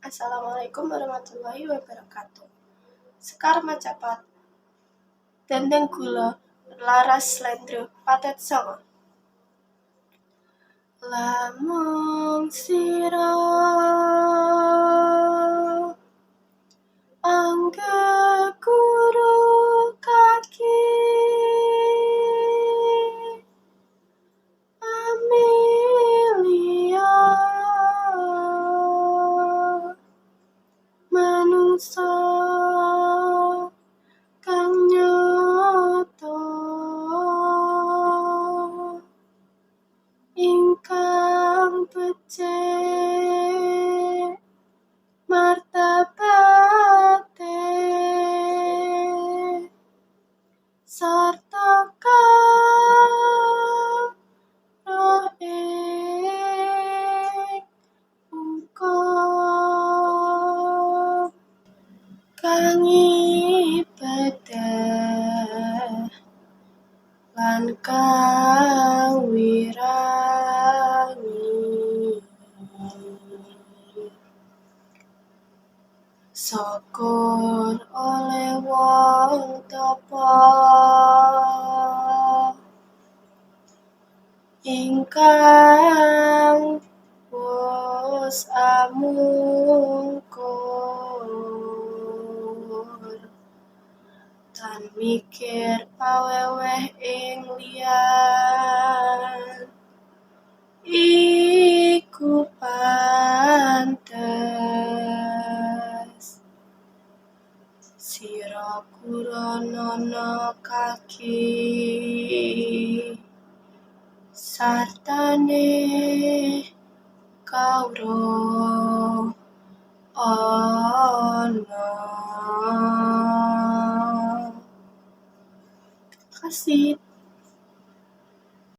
Assalamualaikum warahmatullahi wabarakatuh. Sekar macapat, dendeng gula, laras slendro, patet songo. Lamun sira angga guru kaki Amelia manungsa kang nyoto ingkang becik martabate sarta karo ing ungkap kang ibadah lan kang wirangi syukur oleh wong tapa ingkang wus amungkur tan mikir paweweh ing liyan iku pantes sira kuranana kaki sartane kawruh ana. Terima kasih.